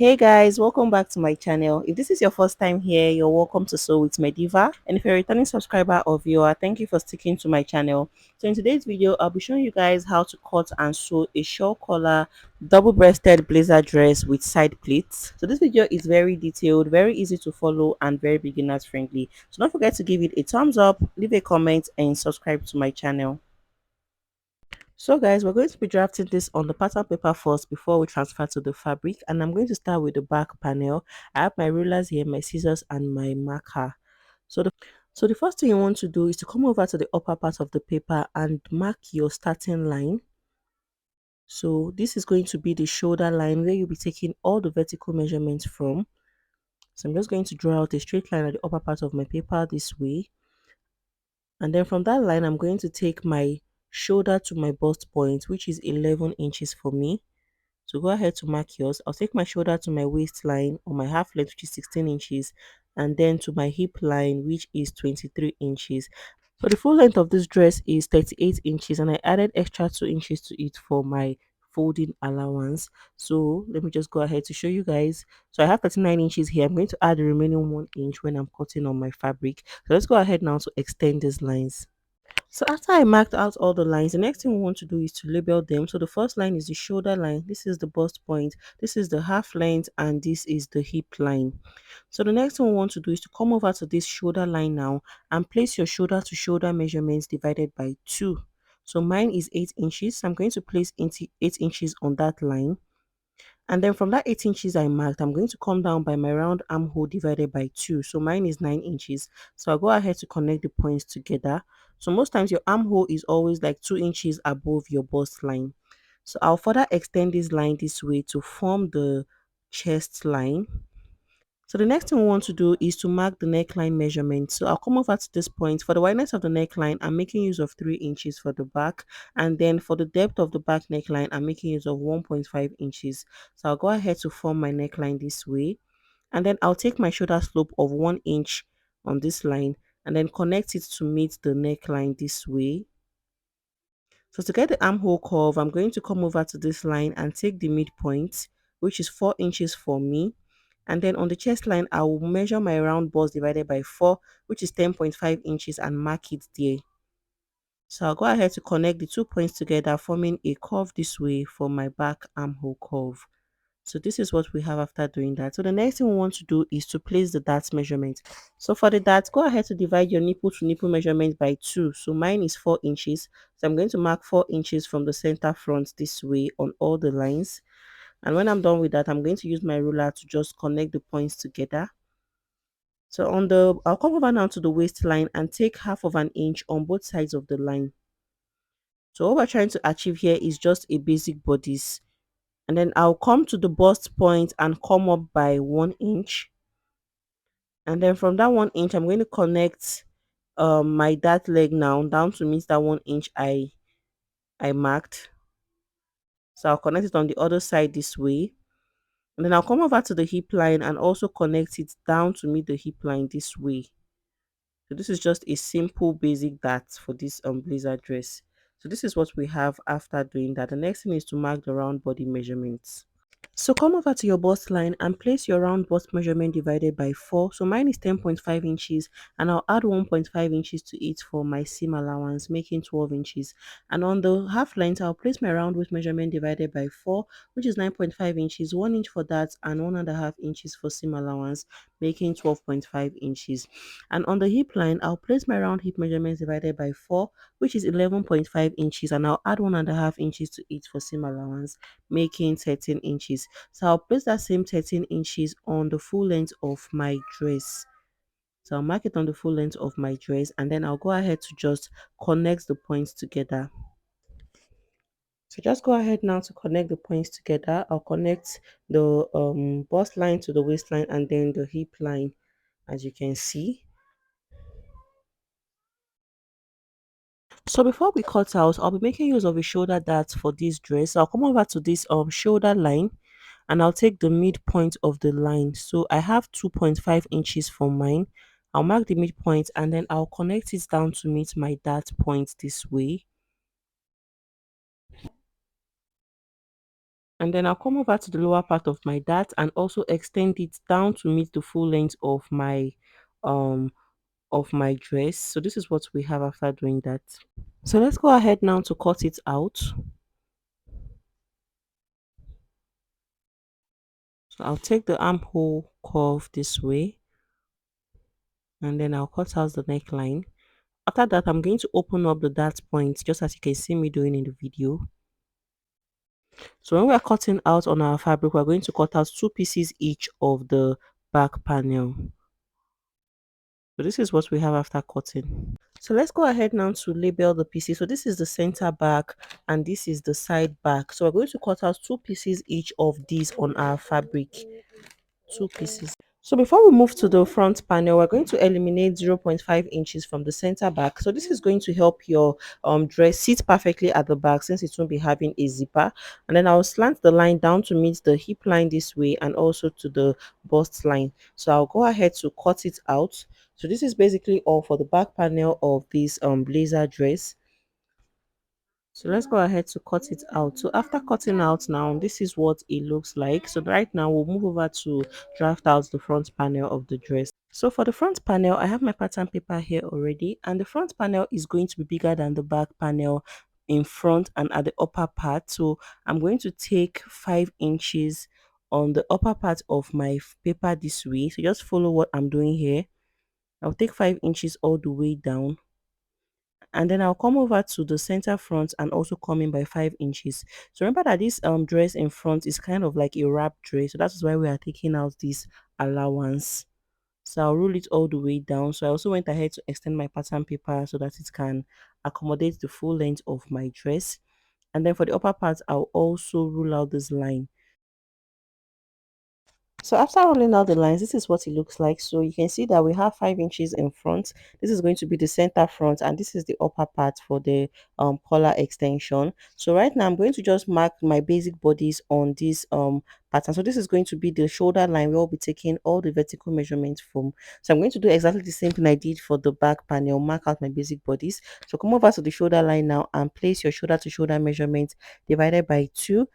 Hey guys, welcome back to my channel. If this is your first time here, you're welcome to Sew with Mediva. And if you're a returning subscriber or viewer, thank you for sticking to my channel. So in today's video, I'll be showing you guys how to cut and sew a shawl collar double-breasted blazer dress with side pleats. So this video is very detailed, very easy to follow, and very beginners friendly. So don't forget to give it a thumbs up, leave a comment, and subscribe to my channel. So guys, we're going to be drafting this on the pattern paper first before we transfer to the fabric, and I'm going to start with the back panel. I have my rulers here, my scissors, and my marker. So the first thing you want to do is to come over to the upper part of the paper and mark your starting line. So this is going to be the shoulder line where you'll be taking all the vertical measurements from. So I'm just going to draw out a straight line at the upper part of my paper this way, and then from that line I'm going to take my shoulder to my bust point, which is 11 inches for me. So go ahead to mark yours. I'll take my shoulder to my waistline or my half length, which is 16 inches, and then to my hip line, which is 23 inches. So the full length of this dress is 38 inches, and I added extra 2 inches to it for my folding allowance. So let me just go ahead to show you guys. So I have 39 inches here. I'm going to add the remaining 1 inch when I'm cutting on my fabric. So let's go ahead now to extend these lines. So after I marked out all the lines, the next thing we want to do is to label them. So the first line is the shoulder line, this is the bust point, this is the half length, and this is the hip line. So the next thing we want to do is to come over to this shoulder line now and place your shoulder to shoulder measurements divided by 2. So mine is 8 inches. So I'm going to place 8 inches on that line. And then from that 8 inches I marked, I'm going to come down by my round armhole divided by 2. So mine is 9 inches. So I'll go ahead to connect the points together. So most times your armhole is always like 2 inches above your bust line. So I'll further extend this line this way to form the chest line. So the next thing we want to do is to mark the neckline measurement. So I'll come over to this point. For the wideness of the neckline, I'm making use of 3 inches for the back. And then for the depth of the back neckline, I'm making use of 1.5 inches. So I'll go ahead to form my neckline this way. And then I'll take my shoulder slope of 1 inch on this line and then connect it to meet the neckline this way. So to get the armhole curve, I'm going to come over to this line and take the midpoint, which is 4 inches for me. And then on the chest line, I will measure my round bust divided by 4, which is 10.5 inches, and mark it there. So I'll go ahead to connect the 2 points together, forming a curve this way for my back armhole curve. So this is what we have after doing that. So the next thing we want to do is to place the dart measurement. So for the dart, go ahead to divide your nipple to nipple measurement by 2. So mine is 4 inches. So I'm going to mark 4 inches from the center front this way on all the lines. And when I'm done with that, I'm going to use my ruler to just connect the points together. So I'll come over now to the waistline and take half of an inch on both sides of the line. So what we're trying to achieve here is just a basic bodice. And then I'll come to the bust point and come up by 1 inch. And then from that 1 inch, I'm going to connect my dart leg now down to meet that 1 inch I marked. So I'll connect it on the other side this way. And then I'll come over to the hip line and also connect it down to meet the hip line this way. So this is just a simple basic dart for this blazer dress. So this is what we have after doing that. The next thing is to mark the round body measurements. So come over to your bust line and place your round bust measurement divided by 4. So mine is 10.5 inches, and I'll add 1.5 inches to it for my seam allowance, making 12 inches. And on the half length, I'll place my round waist measurement divided by 4, which is 9.5 inches, 1 inch for that, and 1.5 inches for seam allowance, making 12.5 inches. And on the hip line, I'll place my round hip measurement divided by 4, which is 11.5 inches, and I'll add 1.5 inches to it for seam allowance, making 13 inches. So I'll place that same 13 inches on the full length of my dress. So I'll mark it on the full length of my dress, and then I'll go ahead to just connect the points together. So just go ahead now to connect the points together. I'll connect the bust line to the waistline and then the hip line, as you can see. So before we cut out, I'll be making use of a shoulder dart for this dress. I'll come over to this shoulder line and I'll take the midpoint of the line. So I have 2.5 inches for mine. I'll mark the midpoint and then I'll connect it down to meet my dart point this way. And then I'll come over to the lower part of my dart and also extend it down to meet the full length um of my dress. So this is what we have after doing that. So let's go ahead now to cut it out. So I'll take the armhole curve this way and then I'll cut out the neckline. After that, I'm going to open up the dart point just as you can see me doing in the video. So when we are cutting out on our fabric, we're going to cut out 2 pieces each of the back panel. So this is what we have after cutting. So let's go ahead now to label the pieces. So this is the center back and this is the side back. So we're going to cut out 2 pieces each of these on our fabric. 2 pieces. So before we move to the front panel, we're going to eliminate 0.5 inches from the center back. So this is going to help your dress sit perfectly at the back since it won't be having a zipper. And then I'll slant the line down to meet the hip line this way and also to the bust line. So I'll go ahead to cut it out. So this is basically all for the back panel of this blazer dress. So let's go ahead to cut it out. So after cutting out now, this is what it looks like. So right now we'll move over to draft out the front panel of the dress. So for the front panel, I have my pattern paper here already, and the front panel is going to be bigger than the back panel in front and at the upper part. So I'm going to take 5 inches on the upper part of my paper this way. So just follow what I'm doing here. I'll take 5 inches all the way down, and then I'll come over to the center front and also come in by 5 inches. So remember that this dress in front is kind of like a wrap dress, so that's why we are taking out this allowance. So I'll roll it all the way down. So I also went ahead to extend my pattern paper so that it can accommodate the full length of my dress. And then for the upper part, I'll also rule out this line. So after rolling out the lines, this is what it looks like. So you can see that we have 5 inches in front. This is going to be the center front, and this is the upper part for the collar extension. So right now I'm going to just mark my basic bodies on this pattern. So this is going to be the shoulder line. We'll be taking all the vertical measurements from. So I'm going to do exactly the same thing I did for the back panel, mark out my basic bodies. So come over to the shoulder line now and place your shoulder to shoulder measurement divided by 2.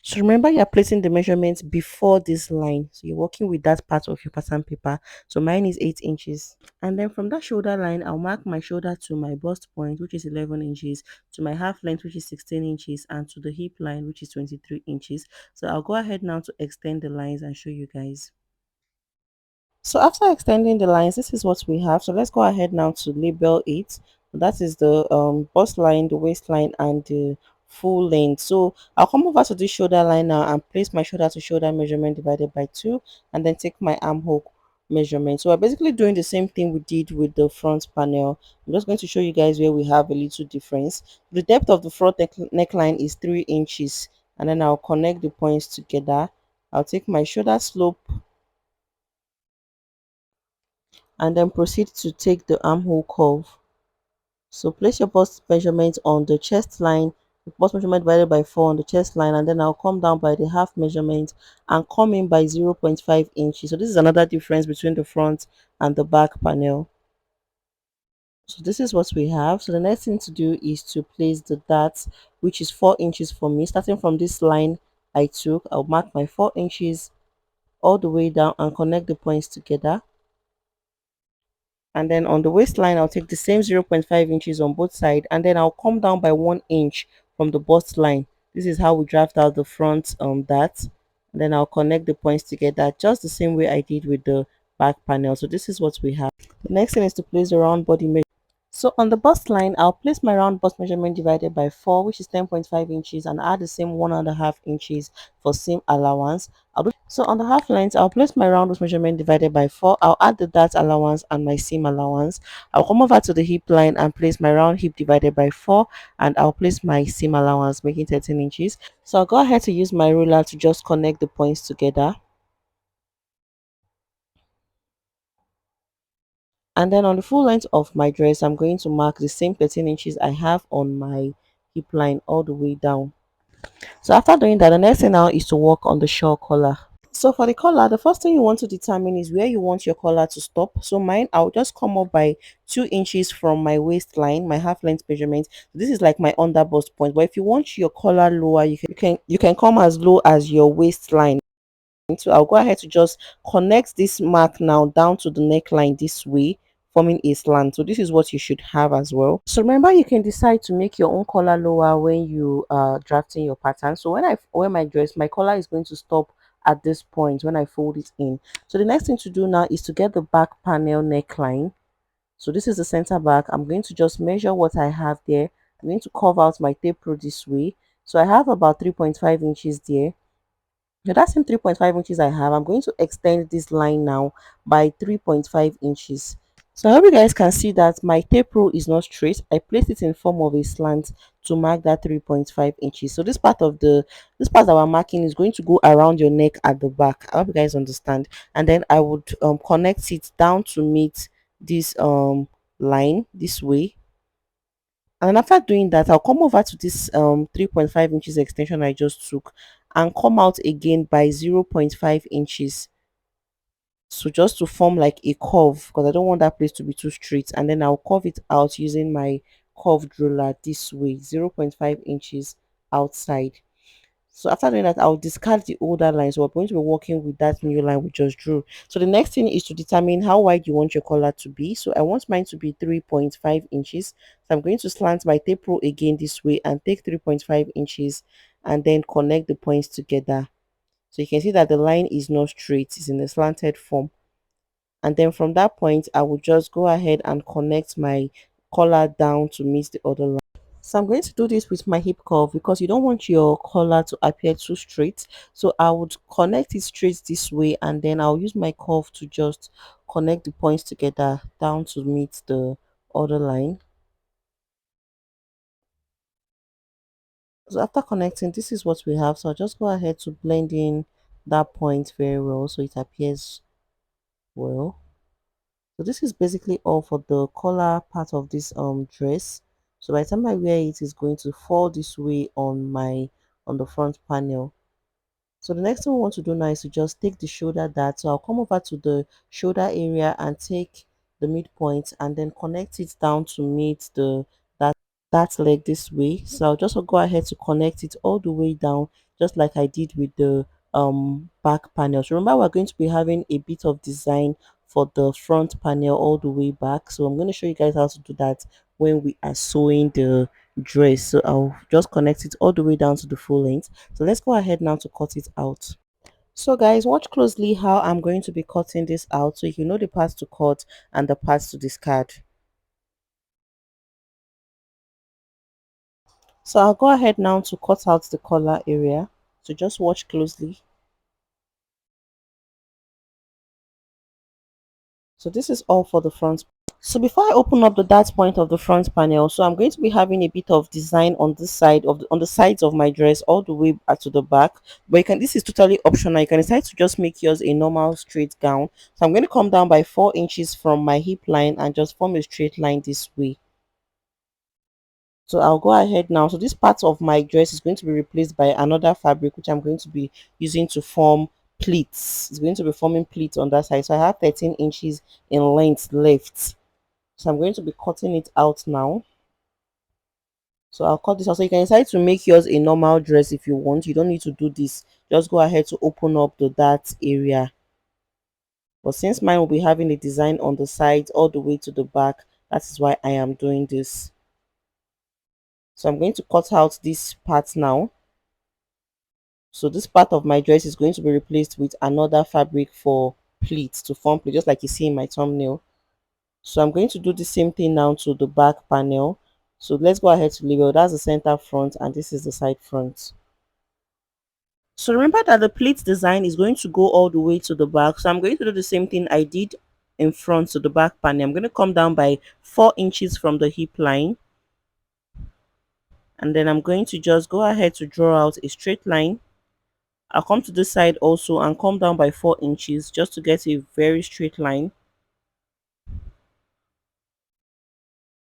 So remember, you're placing the measurements before this line. So you're working with that part of your pattern paper. So mine is 8 inches. And then from that shoulder line, I'll mark my shoulder to my bust point, which is 11 inches, to my half length, which is 16 inches, and to the hip line, which is 23 inches. So I'll go ahead now to extend the lines and show you guys. So after extending the lines, this is what we have. So let's go ahead now to label it. That is the bust line, the waistline, and the full length. So I'll come over to the shoulder line now and place my shoulder to shoulder measurement divided by 2, and then take my armhole measurement. So we're basically doing the same thing we did with the front panel. I'm just going to show you guys where we have a little difference. The depth of the front neckline is 3 inches, and then I'll connect the points together. I'll take my shoulder slope and then proceed to take the armhole curve. So place your bust measurement on the chest line, the bust measurement divided by 4 on the chest line, and then I'll come down by the half measurement and come in by 0.5 inches. So this is another difference between the front and the back panel. So this is what we have. So the next thing to do is to place the dart, which is 4 inches for me. Starting from this line I took, I'll mark my 4 inches all the way down and connect the points together. And then on the waistline, I'll take the same 0.5 inches on both sides, and then I'll come down by 1 inch from the bust line. This is how we draft out the front dart, and then I'll connect the points together just the same way I did with the back panel. So this is what we have. The next thing is to place the round body measure. So on the bust line, I'll place my round bust measurement divided by 4, which is 10.5 inches, and add the same 1.5 inches for seam allowance. So on the half length, I'll place my round bust measurement divided by 4. I'll add the dart allowance and my seam allowance. I'll come over to the hip line and place my round hip divided by 4, and I'll place my seam allowance, making 13 inches. So I'll go ahead to use my ruler to just connect the points together. And then on the full length of my dress, I'm going to mark the same 13 inches I have on my hip line all the way down. So after doing that, the next thing now is to work on the shawl collar. So for the collar, the first thing you want to determine is where you want your collar to stop. So mine, I'll just come up by 2 inches from my waistline, my half length measurement. This is like my under bust point. But if you want your collar lower, you can come as low as your waistline. So I'll go ahead to just connect this mark now down to the neckline this way, forming a slant. So this is what you should have as well. So remember, you can decide to make your own collar lower when you are drafting your pattern. So when I wear my dress, my collar is going to stop at this point when I fold it in. So the next thing to do now is to get the back panel neckline. So this is the center back. I'm going to just measure what I have there. I'm going to curve out my tape rule this way. So I have about 3.5 inches there. Now that same 3.5 inches I have, I'm going to extend this line now by 3.5 inches. So I hope you guys can see that my tape roll is not straight. I placed it in form of a slant to mark that 3.5 inches. So this part that we're marking is going to go around your neck at the back. I hope you guys understand. And then I would connect it down to meet this line this way. And then after doing that, I'll come over to this 3.5 inches extension I just took and come out again by 0.5 inches. So just to form like a curve, because I don't want that place to be too straight. And then I'll curve it out using my curved ruler this way, 0.5 inches outside. So after doing that, I'll discard the older line. So we're going to be working with that new line we just drew. So the next thing is to determine how wide you want your collar to be. So I want mine to be 3.5 inches. So I'm going to slant my tape roll again this way and take 3.5 inches and then connect the points together. So you can see that the line is not straight, it's in a slanted form. And then from that point, I will just go ahead and connect my collar down to meet the other line. So I'm going to do this with my hip curve because you don't want your collar to appear too straight. So I would connect it straight this way and then I'll use my curve to just connect the points together down to meet the other line. So after connecting, this is what we have. So I'll just go ahead to blend in that point very well so it appears well. So this is basically all for the collar part of this dress. So by the time I wear it, it's going to fall this way on the front panel. So the next thing we want to do now is to just take the shoulder dart. So I'll come over to the shoulder area and take the midpoint and then connect it down to meet that leg this way. So I'll just go ahead to connect it all the way down, just like I did with the back panel. So remember, we're going to be having a bit of design for the front panel all the way back. So I'm going to show you guys how to do that when we are sewing the dress. So I'll just connect it all the way down to the full length. So let's go ahead now to cut it out. So guys, watch closely how I'm going to be cutting this out so you know the parts to cut and the parts to discard. So I'll go ahead now to cut out the collar area. So just watch closely. So this is all for the front. So before I open up the dart point of the front panel, so I'm going to be having a bit of design on this side of on the sides of my dress all the way back to the back. But you can, this is totally optional. You can decide to just make yours a normal straight gown. So I'm going to come down by 4 inches from my hip line and just form a straight line this way. So I'll go ahead now. So this part of my dress is going to be replaced by another fabric which I'm going to be using to form pleats. It's going to be forming pleats on that side. So I have 13 inches in length left. So I'm going to be cutting it out now. So I'll cut this out. So you can decide to make yours a normal dress if you want. You don't need to do this. Just go ahead to open up the dart area. But since mine will be having a design on the sides all the way to the back, that is why I am doing this. So I'm going to cut out this part now. So this part of my dress is going to be replaced with another fabric for pleats to form pleats, just like you see in my thumbnail. So I'm going to do the same thing now to the back panel. So let's go ahead to label. That's the center front and this is the side front. So remember that the pleat design is going to go all the way to the back. So I'm going to do the same thing I did in front to the back panel. I'm going to come down by 4 inches from the hip line. And then I'm going to just go ahead to draw out a straight line. I'll come to this side also and come down by 4 inches just to get a very straight line.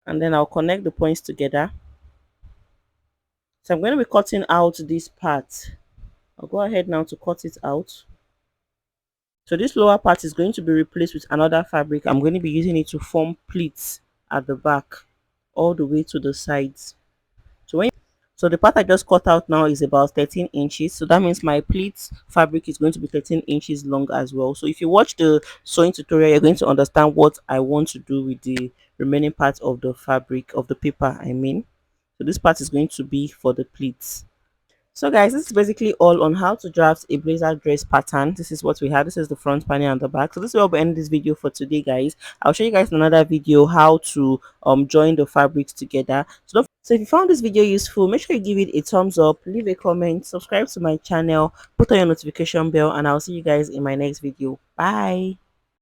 And then I'll connect the points together. So I'm going to be cutting out this part. I'll go ahead now to cut it out. So this lower part is going to be replaced with another fabric. I'm going to be using it to form pleats at the back all the way to the sides. So when so the part I just cut out now is about 13 inches. So that means my pleat fabric is going to be 13 inches long as well. So if you watch the sewing tutorial, you're going to understand what I want to do with the remaining part of the fabric of the paper, I mean. So this part is going to be for the pleats. So guys, this is basically all on how to draft a blazer dress pattern. This is what we have. This is the front panel and the back. So this is where we'll end this video for today, guys. I'll show you guys in another video how to join the fabrics together. So if you found this video useful, make sure you give it a thumbs up, leave a comment, subscribe to my channel, put on your notification bell, and I'll see you guys in my next video. Bye.